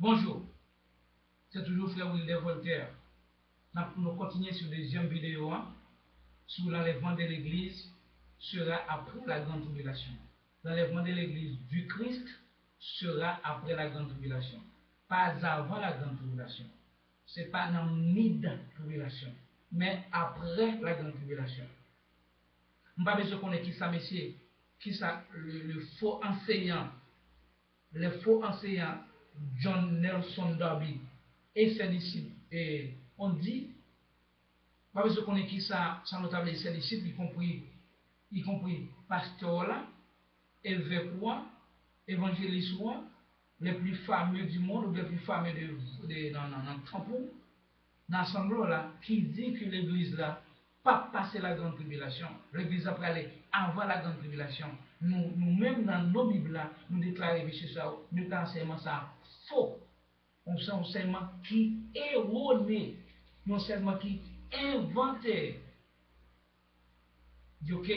Bonjour, c'est toujours Frère Wilder Voltaire. Nous continuons sur la deuxième vidéo sur l'enlèvement de l'Église sera après la grande tribulation. L'enlèvement de l'Église du Christ sera après la grande tribulation. Pas avant la grande tribulation. Ce n'est pas dans mid-tribulation, mais après la grande tribulation. Je ne sais pas si vous connaissez qui ça, messieurs, qui ça, le faux enseignant John Nelson Darby et ses disciples. Et on dit, pas besoin de connaître qui ça, notable et ses disciples, y compris pasteur là, évêque là, évangéliste là, les plus fameux du monde, ou les plus fameux dans le tampon, dans l'assemblée là, qui dit que l'église là, pas passer la grande tribulation. L'église après aller avant la grande tribulation. Nous-mêmes dans nos Bibles là, nous déclarons sur ça, nous enseignement ça faux. On sait un enseignement qui est erroné, un enseignement qui est inventé, ok,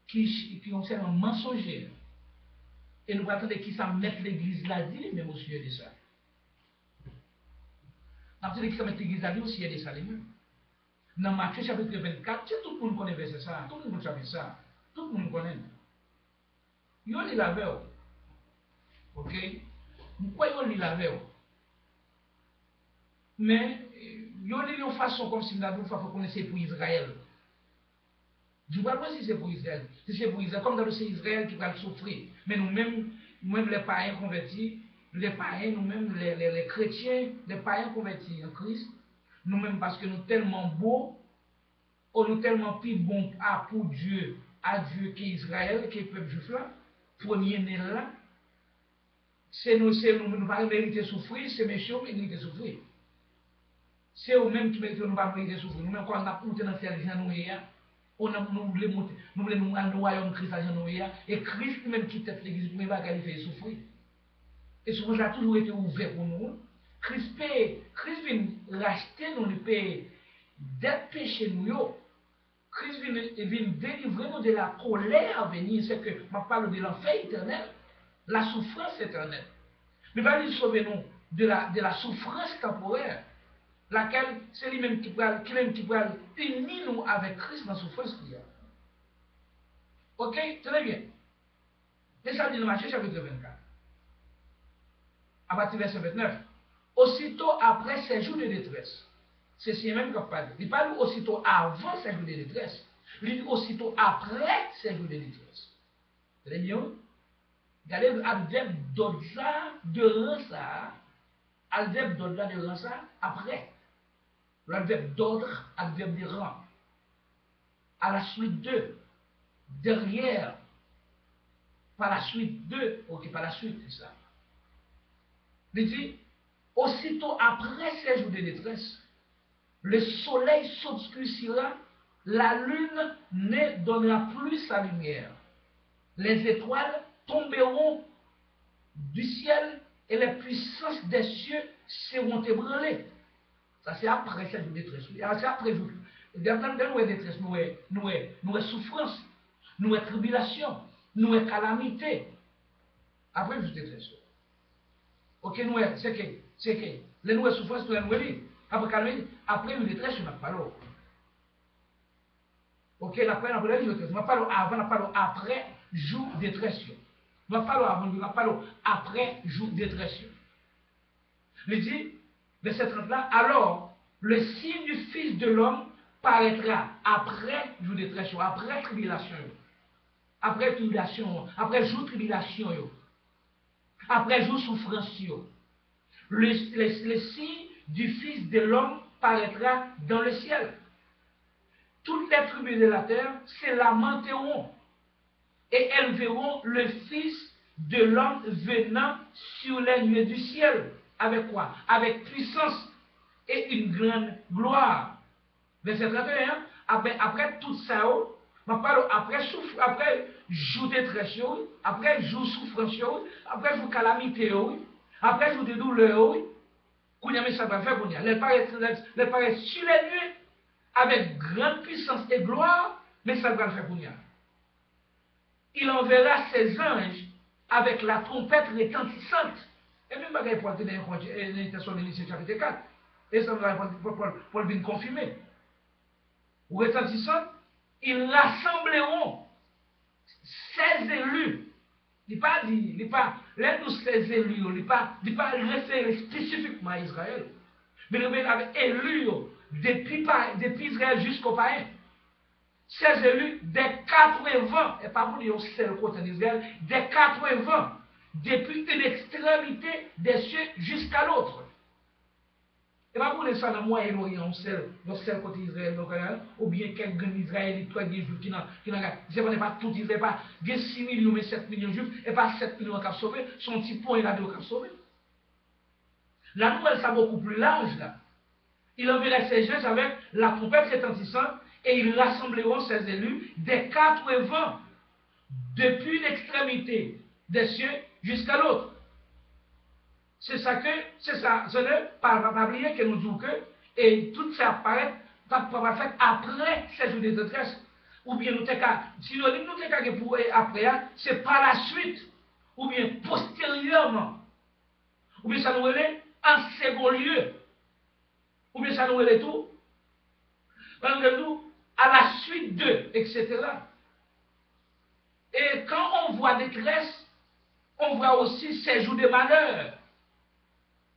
qui est un enseignement mensonger. Et nous attendons qui ça mette l'église là dit même au sujet de ça. Nous attendons qui ça mette l'église là dit au sujet de ça lui-même. Dans Matthieu chapitre 24, tout le monde connaît verset ça, tout le monde savait ça, tout le monde connaît. Yo li la veille, ok? Pourquoi yo li la veille? Mais yo li de façon comme si nous avons connaissé pour Israël. Je ne sais pas si c'est pour Israël. Si c'est pour Israël, comme dans c'est Israël qui va souffrir. Mais nous-mêmes les païens convertis, les païens, nous-mêmes les chrétiens, les païens convertis en Christ, nous-mêmes parce que nous sommes tellement beaux, ou nous tellement plus bons pour Dieu, à Dieu qu'Israël, qui est le peuple juif là, premier né là, c'est nous pas mériter souffrir, c'est méchant qui mérite souffrir. C'est eux-mêmes qui méritent nous pas mériter souffrir. Nous-mêmes, quand on a monté dans cette région, nous voulons nous aller au royaume Christ à Janoué, et Christ même qui tête l'église, mais va faire souffrir. Et ce projet a toujours été ouvert pour nous. Christ vient racheter nous le paix des péchés nous. Christ vient délivrer nous de la colère à venir. C'est que je parle de l'enfer éternel, la souffrance éternelle. Mais va nous sauver nous de la souffrance temporaire, laquelle c'est lui-même qui va unir nous avec Christ dans la souffrance qu'il y a. Ok, très bien. Et ça dit dans Matthieu chapitre 24. À partir du verset 29. Aussitôt après ces jours de détresse, c'est ce même qu'on parle. Il parle aussitôt avant ces jours de détresse. Il dit aussitôt après ces jours de détresse. Très bien. Regardez l'adverbe d'au-delà de rança. Adverbe d'au-delà de rança après. L'adverbe d'ordre, adverbe de rang. À la suite de. Derrière. Par la suite de. Ok, par la suite, c'est ça. Il dit, aussitôt après ces jours de détresse, le soleil s'obscurcira, la lune ne donnera plus sa lumière. Les étoiles tomberont du ciel et les puissances des cieux seront ébranlées. Ça c'est après ces jours de détresse. C'est après jour. Dans nous détresse, nous avons souffrance, nous avons tribulation, nous avons calamité. Après jour de détresse. Ok, c'est que les nouvelles souffrances, nous avons dit. Après une détresse, je ne parle pas. Ok, après une détresse, je ne parle avant, je parle après jour de détresse. Je ne parle avant, je parle après jour de détresse. Il dit, verset 30 là, alors le signe du Fils de l'homme paraîtra après jour de détresse, après tribulation, après tribulation, après jour de tribulation, après jour de souffrance. Le signe du Fils de l'homme paraîtra dans le ciel. Toutes les tribus de la terre se lamenteront et elles verront le Fils de l'homme venant sur les nuées du ciel. Avec quoi? Avec puissance et une grande gloire. Verset 31, après tout ça, après jour de détresse, après jour de souffrance, après jour de calamité, après jour de douleur, ça va faire les paraît sur les nuées avec grande puissance et gloire, mais ça va le faire il enverra ses anges avec la trompette retentissante Et même bagaille Paul tenait une intention de lycée chapitre 4. Et ça Paul vient confirmer. Ou retentissant, ils rassembleront 16 élus. Il n'est pas dit, il n'est pas, les 16 élus, il n'est pas référé spécifiquement à Israël. Mais il avait élus depuis Israël jusqu'au païen. 16 élus des 80, et pas pour dire c'est le côté d'Israël, des 80, depuis une extrémité des cieux jusqu'à l'autre. Et pas pour dire ça dans le Moyen-Orient, c'est côté d'Israël, ou bien quelques Israélites, toi, des juifs qui n'ont pas tout Israël, pas 6 millions, mais 7 millions de juifs, et pas 7 millions qui ont sauvé, son petit point là-dedans qui ont sauvé. La nouvelle, ça beaucoup plus large là. Il enverra ses gens avec la trompette retentissante et ils rassembleront ses élus des 80 depuis l'extrémité des cieux jusqu'à l'autre. C'est ça, ce n'est pas oublier que nous disons que, et tout ça apparaît, pas fait après ces jours de détresse. Ou bien nous si nous avons pour après, c'est par la suite, ou bien postérieurement, ou bien ça nous relève en second lieu, ou bien ça nous relève tout, à la suite d'eux, etc. Et quand on voit détresse, on voit aussi ces jours de malheur.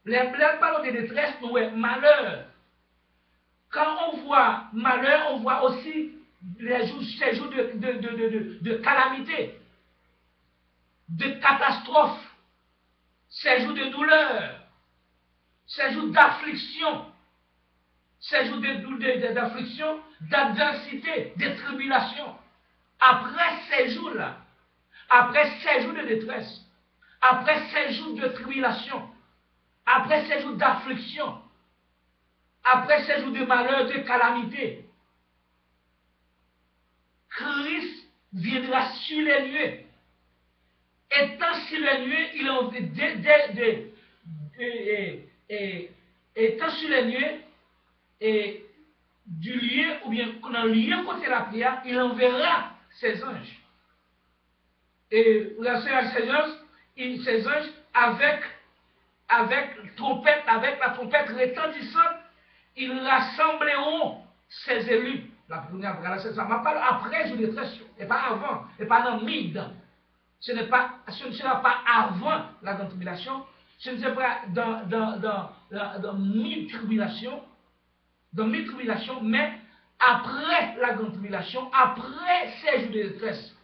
Les parlons de détresse, nous voyons malheur. Quand on voit malheur, on voit aussi ces jours de calamité, de catastrophe, ces jours de douleur, ces jours d'affliction, ces jours d'affliction, d'adversité, de tribulation. Après ces jours-là, après ces jours de détresse, après ces jours de tribulation, après ces jours d'affliction, après ces jours de malheur, de calamité, Christ viendra sur les nuées. Étant sur les nuées, il en étant sur les nuées, et du lieu, ou bien dans le lieu côté la prière, il enverra ses anges. Et ces anges avec la trompette retentissante, ils rassembleront ses élus. La première, ça m'a parlé après je détresse, et pas avant, et pas dans le mid. Ce ne sera pas avant la grande tribulation, ce ne sera pas dans mi-tribulation, mais après la grande tribulation, après ces jours de détresse.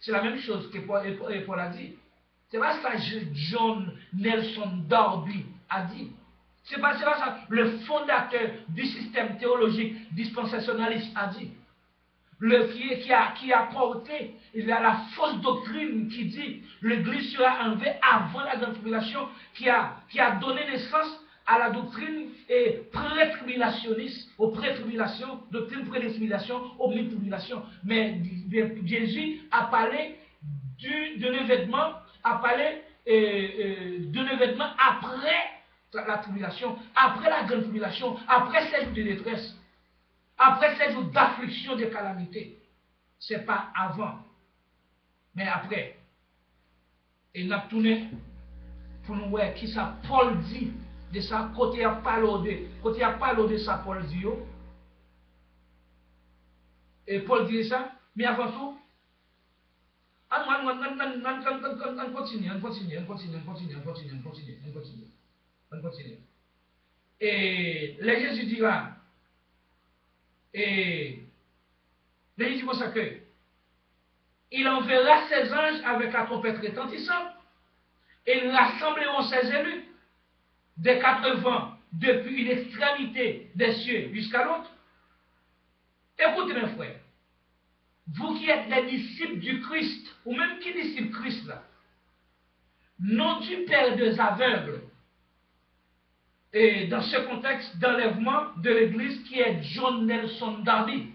C'est la même chose que Paul a dit. C'est pas ça que John Nelson Darby a dit. C'est pas ça le fondateur du système théologique dispensationaliste a dit. Qui a porté la fausse doctrine qui dit l'Église sera enlevée avant la grande tribulation, qui a donné naissance à la doctrine pré-tribulationniste, aux pré-tribulations, doctrine pré-tribulation, aux mi-tribulations. Mais Jésus a parlé d'un événement, après la tribulation, après la grande tribulation, après ces jours de détresse, après ces jours d'affliction, de calamité. Ce n'est pas avant, mais après. Et nous avons tourné pour nous voir qui ça Paul dit de ça, côté à parler de ça, Paul dit. Et Paul dit ça, mais avant tout, on continue. Et les Jésus dira, et les Jésus comme que il enverra ses anges avec la trompette retentissante et ils rassembleront ses élus des 80 depuis une extrémité des cieux jusqu'à l'autre. Écoutez mes frères, vous qui êtes les disciples du Christ, ou même qui disciples Christ là, non du père des aveugles, et dans ce contexte d'enlèvement de l'Église qui est John Nelson Darby.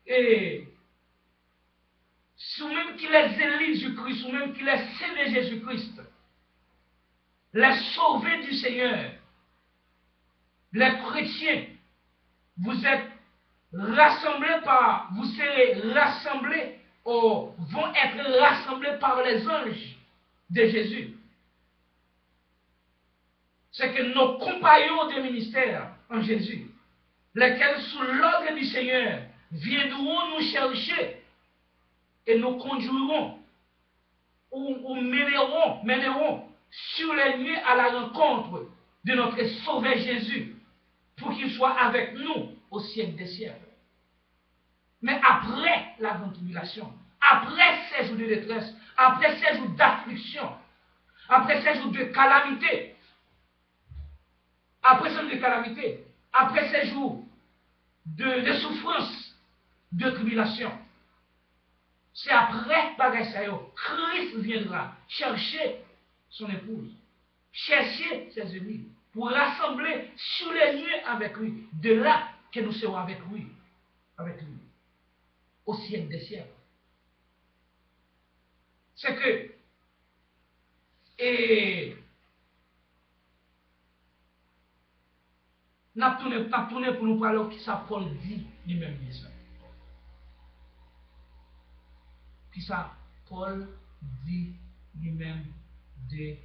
Et ou même qu'il est élus du Christ, ou même qu'il est saint de Jésus-Christ, les sauvés du Seigneur, les chrétiens, vous êtes rassemblés vont être rassemblés par les anges de Jésus. C'est que nos compagnons de ministère en Jésus, lesquels sous l'ordre du Seigneur viendront nous chercher et nous conduiront ou mèneront sur les lieux à la rencontre de notre Sauveur Jésus pour qu'il soit avec nous au siècle des siècles. Mais après la grande tribulation, après ces jours de détresse, après ces jours d'affliction, après ces jours de calamité, après ces jours de souffrance, de tribulation, c'est après Christ viendra chercher son épouse, chercher ses ennemis, pour rassembler sur les lieux avec lui. De là que nous serons avec lui, au siècle des siècles. C'est que, et n'a tourné pour nous parler qui ça Paul dit lui-même dit ça. Qui ça Paul dit lui-même de